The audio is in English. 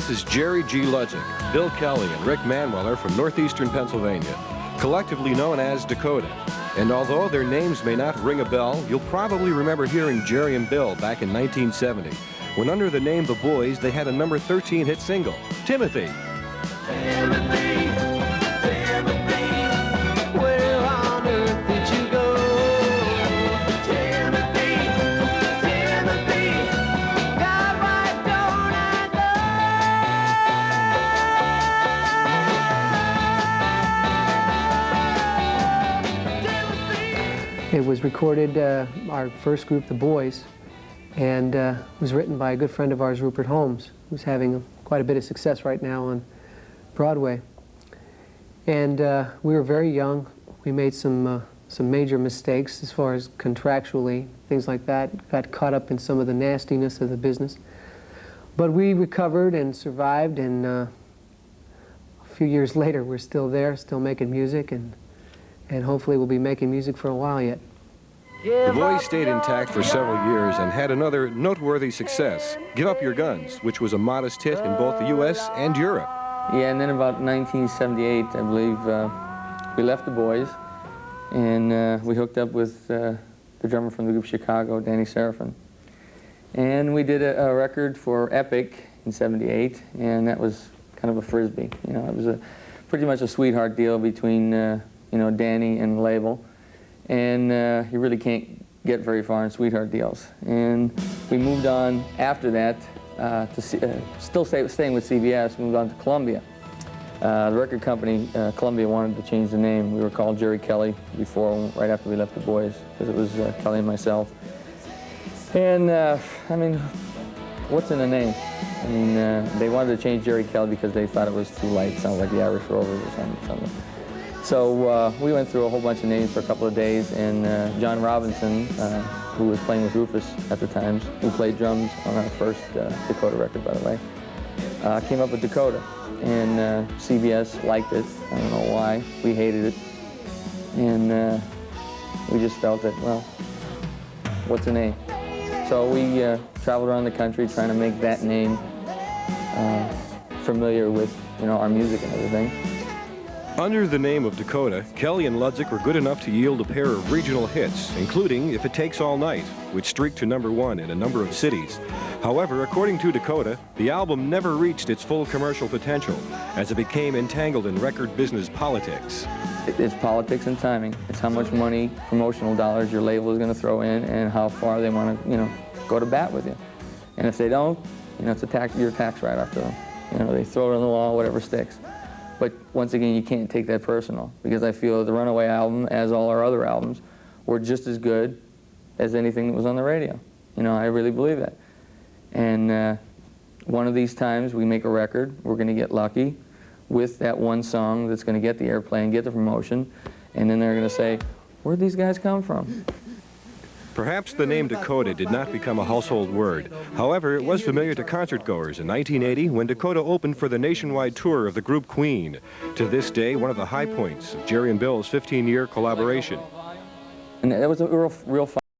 This is Jerry G. Ludzik, Bill Kelly, and Rick Manweller from northeastern Pennsylvania, collectively known as Dakota. And although their names may not ring a bell, you'll probably remember hearing Jerry and Bill back in 1970, when under the name The Buoys, they had a number 13 hit single, Timothy. Timothy, Timothy, where on earth did you go? Timothy, Timothy, God, why don't I know? It was recorded, our first group, The Buoys, and was written by a good friend of ours, Rupert Holmes, who's having quite a bit of success right now on Broadway. And we were very young. We made some major mistakes as far as contractually, things like that. Got caught up in some of the nastiness of the business. But we recovered and survived, and a few years later we're still there, still making music, and hopefully we'll be making music for a while yet. The Buoys stayed intact for several years and had another noteworthy success, Give Up Your Guns, which was a modest hit in both the U.S. and Europe. Yeah, and then about 1978, I believe, we left the Buoys, and we hooked up with the drummer from the group Chicago, Danny Seraphin. And we did a record for Epic in '78, and that was kind of a frisbee. You know, it was pretty much a sweetheart deal between you know, Danny and the label. And you really can't get very far in sweetheart deals. And we moved on after that still staying with CBS, moved on to Columbia. The record company, Columbia, wanted to change the name. We were called Jerry Kelly before, right after we left the Buoys, because it was Kelly and myself. And I mean, what's in a name? I mean, they wanted to change Jerry Kelly because they thought it was too light, sounded like the Irish Rovers or something. So we went through a whole bunch of names for a couple of days, and John Robinson, who was playing with Rufus at the time, who played drums on our first Dakota record, by the way, came up with Dakota. And CBS liked it. I don't know why. We hated it. And we just felt that, well, what's a name? So we traveled around the country trying to make that name familiar with, you know, our music and everything. Under the name of Dakota, Kelly and Ludzik were good enough to yield a pair of regional hits, including If It Takes All Night, which streaked to #1 in a number of cities. However, according to Dakota, the album never reached its full commercial potential, as it became entangled in record business politics. It's politics and timing. It's how much money, promotional dollars your label is going to throw in, and how far they want to, you know, go to bat with you. And if they don't, you know, it's your tax write-off to them. You know, they throw it on the wall, whatever sticks. But once again, you can't take that personal, because I feel the Runaway album, as all our other albums, were just as good as anything that was on the radio. You know, I really believe that. And one of these times we make a record, we're going to get lucky with that one song that's going to get the airplay and get the promotion, and then they're going to say, where'd these guys come from? Perhaps the name Dakota did not become a household word. However, it was familiar to concertgoers in 1980 when Dakota opened for the nationwide tour of the group Queen. To this day, one of the high points of Jerry and Bill's 15-year collaboration. And that was a real fun